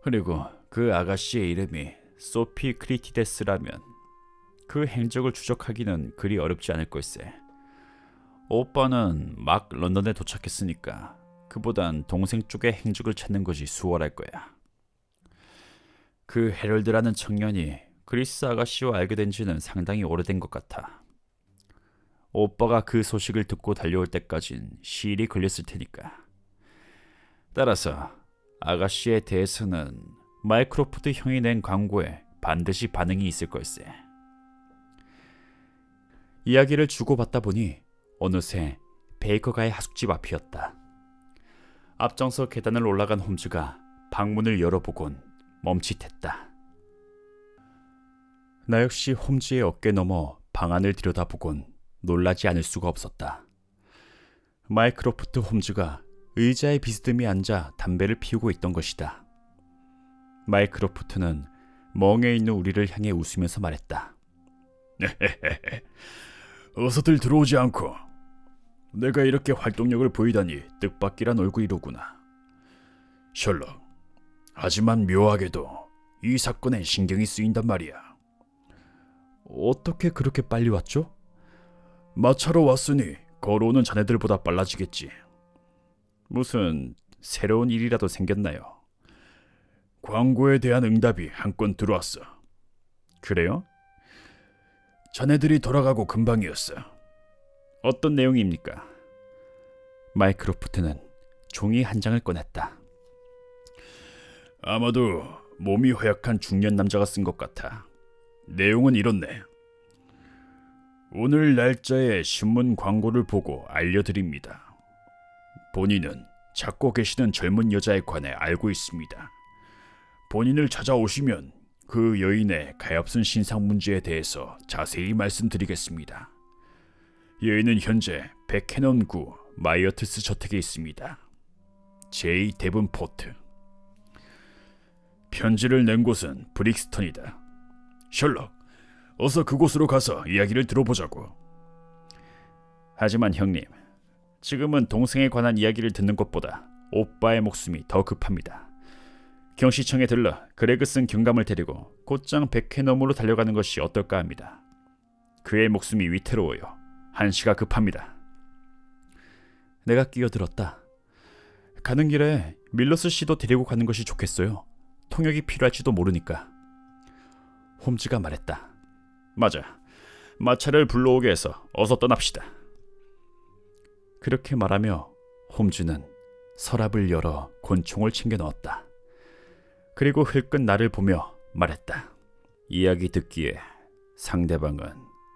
그리고 그 아가씨의 이름이 소피 크리티데스라면 그 행적을 추적하기는 그리 어렵지 않을 걸세. 오빠는 막 런던에 도착했으니까 그보단 동생 쪽의 행적을 찾는 것이 수월할 거야. 그 헤럴드라는 청년이 그리스 아가씨와 알게 된 지는 상당히 오래된 것 같아. 오빠가 그 소식을 듣고 달려올 때까진 시일이 걸렸을 테니까. 따라서 아가씨에 대해서는 마이크로프트 형이 낸 광고에 반드시 반응이 있을 걸세. 이야기를 주고받다 보니 어느새 베이커가의 하숙집 앞이었다. 앞장서 계단을 올라간 홈즈가 방문을 열어보곤 멈칫했다. 나 역시 홈즈의 어깨 너머 방안을 들여다보곤 놀라지 않을 수가 없었다. 마이크로프트 홈즈가 의자에 비스듬히 앉아 담배를 피우고 있던 것이다. 마이크로프트는 멍에 있는 우리를 향해 웃으면서 말했다. 어서들 들어오지 않고. 내가 이렇게 활동력을 보이다니 뜻밖이란 얼굴이로구나. 셜록, 하지만 묘하게도 이 사건엔 신경이 쓰인단 말이야. 어떻게 그렇게 빨리 왔죠? 마차로 왔으니 걸어오는 자네들보다 빨라지겠지. 무슨 새로운 일이라도 생겼나요? 광고에 대한 응답이 한 건 들어왔어. 그래요? 자네들이 돌아가고 금방이었어. 어떤 내용입니까? 마이크로프트는 종이 한 장을 꺼냈다. 아마도 몸이 허약한 중년 남자가 쓴 것 같아. 내용은 이렇네. 오늘 날짜에 신문 광고를 보고 알려드립니다. 본인은 찾고 계시는 젊은 여자에 관해 알고 있습니다. 본인을 찾아오시면 그 여인의 가엾은 신상 문제에 대해서 자세히 말씀드리겠습니다. 여인은 현재 백해넘구 마이어트스 저택에 있습니다. J. 데븐포트. 편지를 낸 곳은 브릭스턴이다. 셜록, 어서 그곳으로 가서 이야기를 들어보자고. 하지만 형님, 지금은 동생에 관한 이야기를 듣는 것보다 오빠의 목숨이 더 급합니다. 경시청에 들러 그레그슨 경감을 데리고 곧장 백해넘으로 달려가는 것이 어떨까 합니다. 그의 목숨이 위태로워요. 한시가 급합니다. 내가 끼어들었다. 가는 길에 밀러스 씨도 데리고 가는 것이 좋겠어요. 통역이 필요할지도 모르니까. 홈즈가 말했다. 맞아. 마차를 불러오게 해서 어서 떠납시다. 그렇게 말하며 홈즈는 서랍을 열어 권총을 챙겨 넣었다. 그리고 흘끗 나를 보며 말했다. 이야기 듣기에 상대방은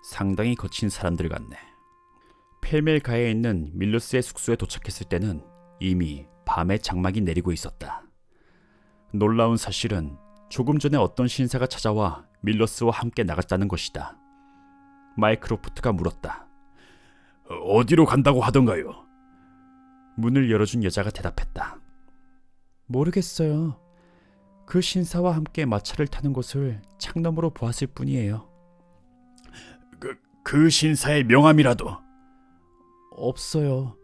상당히 거친 사람들 같네. 펠멜가에 있는 밀러스의 숙소에 도착했을 때는 이미 밤에 장막이 내리고 있었다. 놀라운 사실은 조금 전에 어떤 신사가 찾아와 밀러스와 함께 나갔다는 것이다. 마이크로프트가 물었다. 어디로 간다고 하던가요? 문을 열어준 여자가 대답했다. 모르겠어요. 그 신사와 함께 마차를 타는 것을 창너머로 보았을 뿐이에요. 그 신사의 명함이라도? 없어요.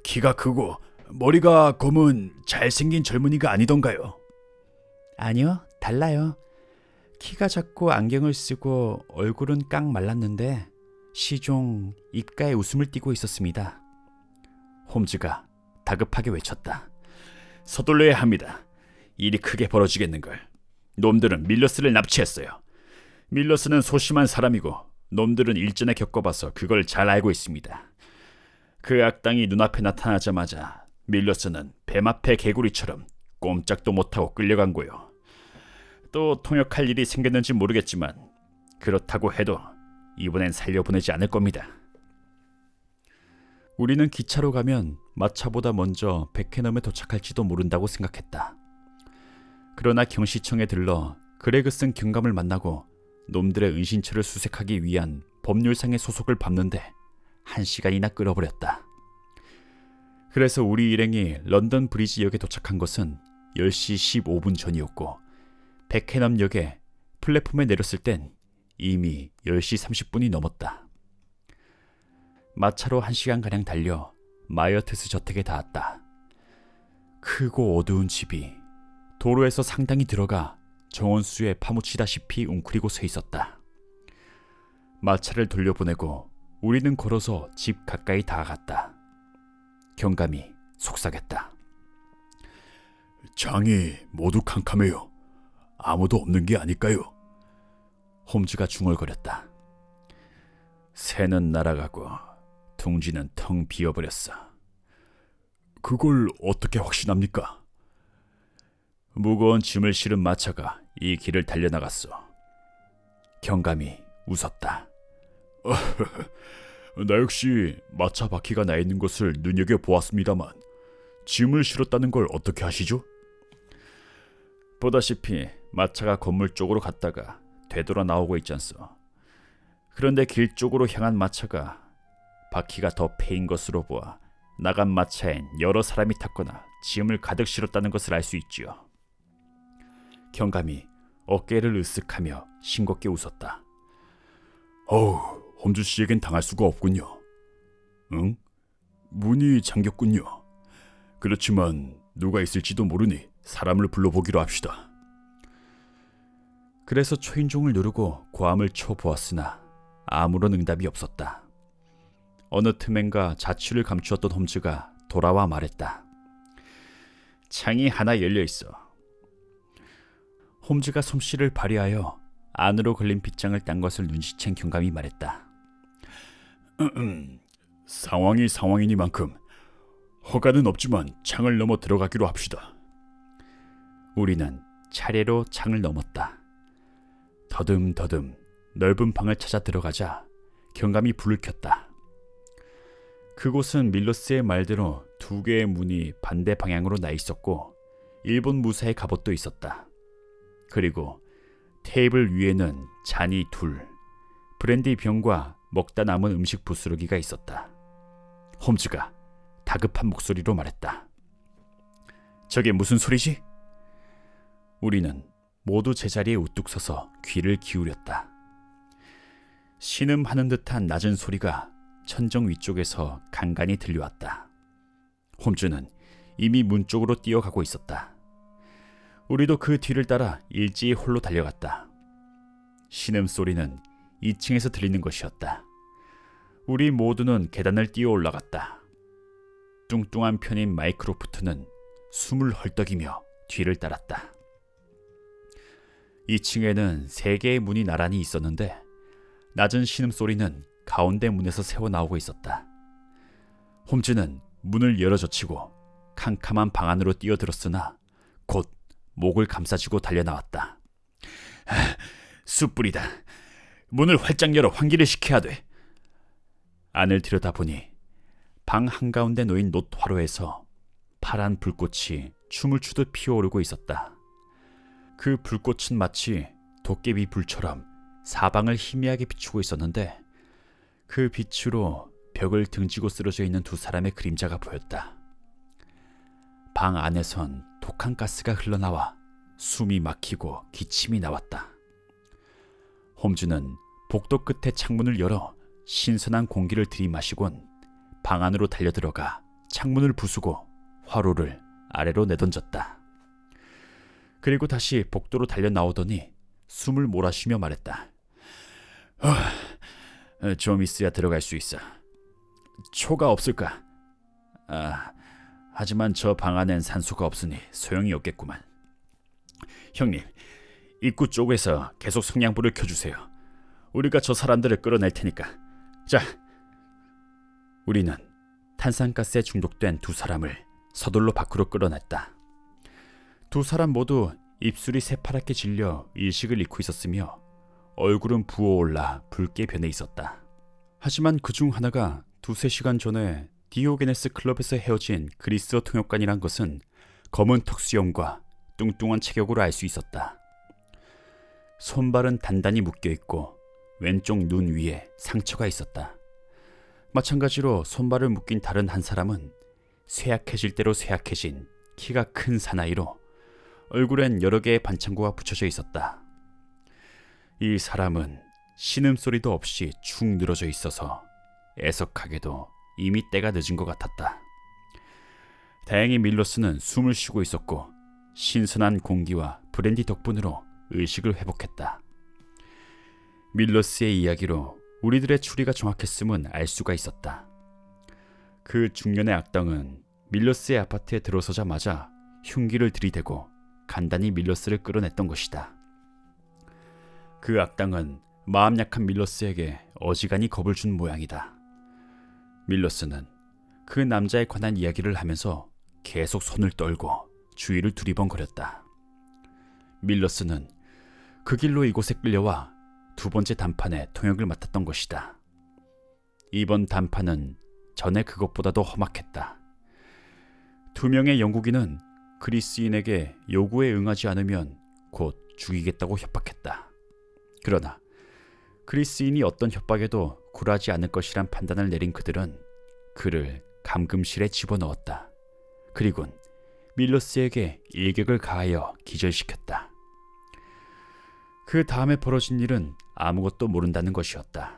키가 크고 머리가 검은 잘생긴 젊은이가 아니던가요? 아니요, 달라요. 키가 작고 안경을 쓰고 얼굴은 깡 말랐는데 시종 입가에 웃음을 띠고 있었습니다. 홈즈가 다급하게 외쳤다. 서둘러야 합니다. 일이 크게 벌어지겠는걸. 놈들은 밀러스를 납치했어요. 밀러스는 소심한 사람이고 놈들은 일전에 겪어봐서 그걸 잘 알고 있습니다. 그 악당이 눈앞에 나타나자마자 밀러스는 뱀 앞의 개구리처럼 꼼짝도 못하고 끌려간 거요. 또 통역할 일이 생겼는지 모르겠지만 그렇다고 해도 이번엔 살려보내지 않을 겁니다. 우리는 기차로 가면 마차보다 먼저 백해넘에 도착할지도 모른다고 생각했다. 그러나 경시청에 들러 그레그슨 경감을 만나고 놈들의 은신처를 수색하기 위한 법률상의 소속을 밟는데 1시간이나 끌어버렸다. 그래서 우리 일행이 런던 브리지역에 도착한 것은 10시 15분 전이었고 베케넘역에 플랫폼에 내렸을 땐 이미 10시 30분이 넘었다. 마차로 1시간가량 달려 마이어트스 저택에 닿았다. 크고 어두운 집이 도로에서 상당히 들어가 정원수에 파묻히다시피 웅크리고 서 있었다. 마차를 돌려보내고 우리는 걸어서 집 가까이 다가갔다. 경감이 속삭였다. 장이 모두 캄캄해요. 아무도 없는 게 아닐까요? 홈즈가 중얼거렸다. 새는 날아가고 둥지는 텅 비어버렸어. 그걸 어떻게 확신합니까? 무거운 짐을 실은 마차가 이 길을 달려나갔어. 경감이 웃었다. 나 역시 마차 바퀴가 나 있는 것을 눈여겨보았습니다만 짐을 실었다는 걸 어떻게 아시죠? 보다시피 마차가 건물 쪽으로 갔다가 되돌아 나오고 있잖소. 그런데 길 쪽으로 향한 마차가 바퀴가 더 패인 것으로 보아 나간 마차엔 여러 사람이 탔거나 짐을 가득 실었다는 것을 알 수 있지요. 경감이 어깨를 으쓱하며 싱겁게 웃었다. 홈즈 씨에겐 당할 수가 없군요. 응? 문이 잠겼군요. 그렇지만 누가 있을지도 모르니 사람을 불러보기로 합시다. 그래서 초인종을 누르고 고함을 쳐보았으나 아무런 응답이 없었다. 어느 틈엔가 자취를 감추었던 홈즈가 돌아와 말했다. 창이 하나 열려있어. 홈즈가 솜씨를 발휘하여 안으로 걸린 빗장을 딴 것을 눈치챈 경감이 말했다. 상황이 상황이니만큼 허가는 없지만 창을 넘어 들어가기로 합시다. 우리는 차례로 창을 넘었다. 더듬더듬 넓은 방을 찾아 들어가자 경감이 불을 켰다. 그곳은 밀러스의 말대로 2개의 문이 반대 방향으로 나 있었고 일본 무사의 갑옷도 있었다. 그리고 테이블 위에는 잔이 2, 브랜디 병과 먹다 남은 음식 부스러기가 있었다. 홈즈가 다급한 목소리로 말했다. 저게 무슨 소리지? 우리는 모두 제자리에 우뚝 서서 귀를 기울였다. 신음하는 듯한 낮은 소리가 천정 위쪽에서 간간히 들려왔다. 홈즈는 이미 문 쪽으로 뛰어가고 있었다. 우리도 그 뒤를 따라 일제히 홀로 달려갔다. 신음소리는 2층에서 들리는 것이었다. 우리 모두는 계단을 뛰어 올라갔다. 뚱뚱한 편인 마이크로프트는 숨을 헐떡이며 뒤를 따랐다. 2층에는 3개의 문이 나란히 있었는데 낮은 신음소리는 가운데 문에서 새어나오고 있었다. 홈즈는 문을 열어젖히고 캄캄한 방 안으로 뛰어들었으나 곧 목을 감싸쥐고 달려나왔다. 숯불이다. 문을 활짝 열어 환기를 시켜야 돼. 안을 들여다보니 방 한가운데 놓인 놋 화로에서 파란 불꽃이 춤을 추듯 피어오르고 있었다. 그 불꽃은 마치 도깨비 불처럼 사방을 희미하게 비추고 있었는데 그 빛으로 벽을 등지고 쓰러져 있는 2 사람의 그림자가 보였다. 방 안에선 독한 가스가 흘러나와 숨이 막히고 기침이 나왔다. 홈즈는 복도 끝에 창문을 열어 신선한 공기를 들이마시곤 방 안으로 달려들어가 창문을 부수고 화로를 아래로 내던졌다. 그리고 다시 복도로 달려나오더니 숨을 몰아쉬며 말했다. 좀 있어야 들어갈 수 있어. 초가 없을까? 하지만 저 방 안엔 산소가 없으니 소용이 없겠구만. 형님, 입구 쪽에서 계속 성냥불을 켜주세요. 우리가 저 사람들을 끌어낼 테니까. 자, 우리는 탄산가스에 중독된 2 사람을 서둘러 밖으로 끌어냈다. 2 사람 모두 입술이 새파랗게 질려 일식을 잃고 있었으며 얼굴은 부어올라 붉게 변해 있었다. 하지만 그중 하나가 2-3시간 전에 디오게네스 클럽에서 헤어진 그리스어 통역관이란 것은 검은 턱수염과 뚱뚱한 체격으로 알 수 있었다. 손발은 단단히 묶여 있고 왼쪽 눈 위에 상처가 있었다. 마찬가지로 손발을 묶인 다른 한 사람은 쇠약해질 대로 쇠약해진 키가 큰 사나이로 얼굴엔 여러 개의 반창고가 붙여져 있었다. 이 사람은 신음소리도 없이 축 늘어져 있어서 애석하게도 이미 때가 늦은 것 같았다. 다행히 밀러스는 숨을 쉬고 있었고 신선한 공기와 브랜디 덕분으로 의식을 회복했다. 밀러스의 이야기로 우리들의 추리가 정확했음은 알 수가 있었다. 그 중년의 악당은 밀러스의 아파트에 들어서자마자 흉기를 들이대고 간단히 밀러스를 끌어냈던 것이다. 그 악당은 마음 약한 밀러스에게 어지간히 겁을 준 모양이다. 밀러스는 그 남자에 관한 이야기를 하면서 계속 손을 떨고 주위를 두리번거렸다. 밀러스는 그 길로 이곳에 끌려와 두 번째 단판에 통역을 맡았던 것이다. 이번 단판은 전에 그것보다도 험악했다. 두 명의 영국인은 그리스인에게 요구에 응하지 않으면 곧 죽이겠다고 협박했다. 그러나 그리스인이 어떤 협박에도 굴하지 않을 것이란 판단을 내린 그들은 그를 감금실에 집어넣었다. 그리곤 밀러스에게 일격을 가하여 기절시켰다. 그 다음에 벌어진 일은 아무것도 모른다는 것이었다.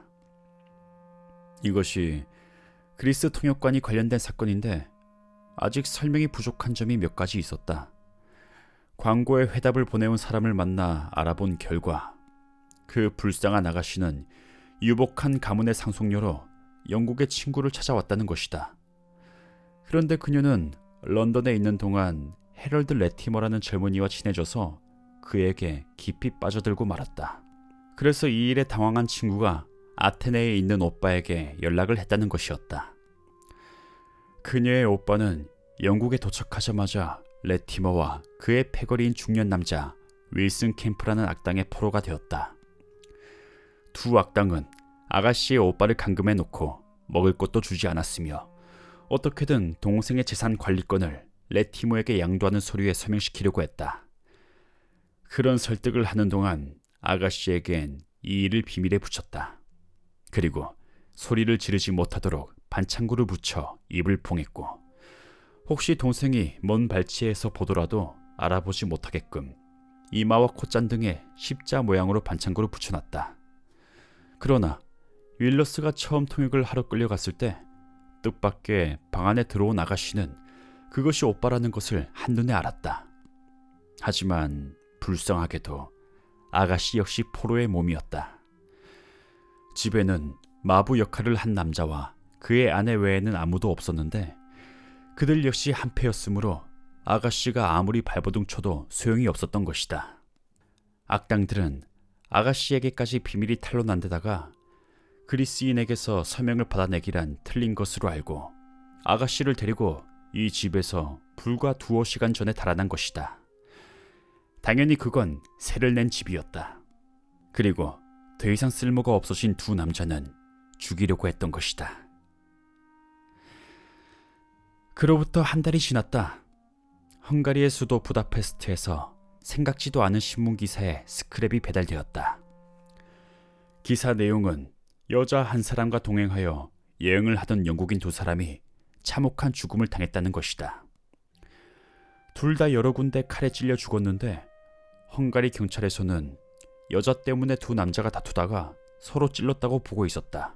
이것이 그리스 통역관이 관련된 사건인데 아직 설명이 부족한 점이 몇 가지 있었다. 광고에 회답을 보내온 사람을 만나 알아본 결과 그 불쌍한 아가씨는 유복한 가문의 상속녀로 영국의 친구를 찾아왔다는 것이다. 그런데 그녀는 런던에 있는 동안 해럴드 레티머라는 젊은이와 친해져서 그에게 깊이 빠져들고 말았다. 그래서 이 일에 당황한 친구가 아테네에 있는 오빠에게 연락을 했다는 것이었다. 그녀의 오빠는 영국에 도착하자마자 레티머와 그의 패거리인 중년 남자 윌슨 캠프라는 악당의 포로가 되었다. 두 악당은 아가씨의 오빠를 감금해 놓고 먹을 것도 주지 않았으며 어떻게든 동생의 재산 관리권을 레티머에게 양도하는 서류에 서명시키려고 했다. 그런 설득을 하는 동안 아가씨에겐 이 일을 비밀에 붙였다. 그리고 소리를 지르지 못하도록 반창고를 붙여 입을 봉했고 혹시 동생이 먼 발치에서 보더라도 알아보지 못하게끔 이마와 콧잔 등에 십자 모양으로 반창고를 붙여놨다. 그러나 윌러스가 처음 통역을 하러 끌려갔을 때 뜻밖의 방 안에 들어온 아가씨는 그것이 오빠라는 것을 한눈에 알았다. 하지만 불쌍하게도 아가씨 역시 포로의 몸이었다. 집에는 마부 역할을 한 남자와 그의 아내 외에는 아무도 없었는데 그들 역시 한패였으므로 아가씨가 아무리 발버둥 쳐도 소용이 없었던 것이다. 악당들은 아가씨에게까지 비밀이 탄로난 데다가 그리스인에게서 서명을 받아내기란 틀린 것으로 알고 아가씨를 데리고 이 집에서 불과 2시간 전에 달아난 것이다. 당연히 그건 세를 낸 집이었다. 그리고 더 이상 쓸모가 없어진 두 남자는 죽이려고 했던 것이다. 그로부터 한 달이 지났다. 헝가리의 수도 부다페스트에서 생각지도 않은 신문기사에 스크랩이 배달되었다. 기사 내용은 여자 한 사람과 동행하여 여행을 하던 영국인 두 사람이 참혹한 죽음을 당했다는 것이다. 둘 다 여러 군데 칼에 찔려 죽었는데 헝가리 경찰에서는 여자 때문에 두 남자가 다투다가 서로 찔렀다고 보고 있었다.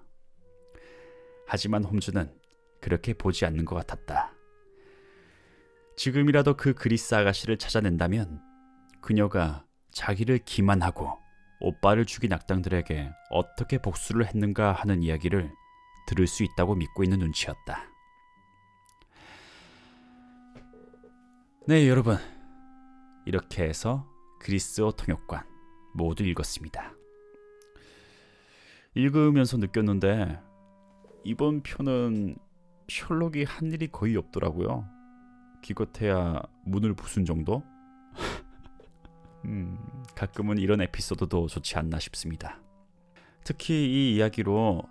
하지만 홈즈는 그렇게 보지 않는 것 같았다. 지금이라도 그 그리스 아가씨를 찾아낸다면 그녀가 자기를 기만하고 오빠를 죽인 악당들에게 어떻게 복수를 했는가 하는 이야기를 들을 수 있다고 믿고 있는 눈치였다. 네, 여러분. 이렇게 해서 그리스어 통역관 모두 읽었습니다. 읽으면서 느꼈는데 이번 편은 셜록이 한 일이 거의 없더라고요. 기껏해야 문을 부순 정도? 가끔은 이런 에피소드도 좋지 않나 싶습니다. 특히 이 이야기로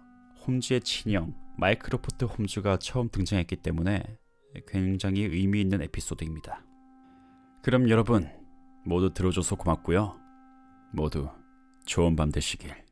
홈즈의 친형 마이크로포트 홈즈가 처음 등장했기 때문에 굉장히 의미 있는 에피소드입니다. 그럼 여러분 모두 들어줘서 고맙고요. 모두 좋은 밤 되시길.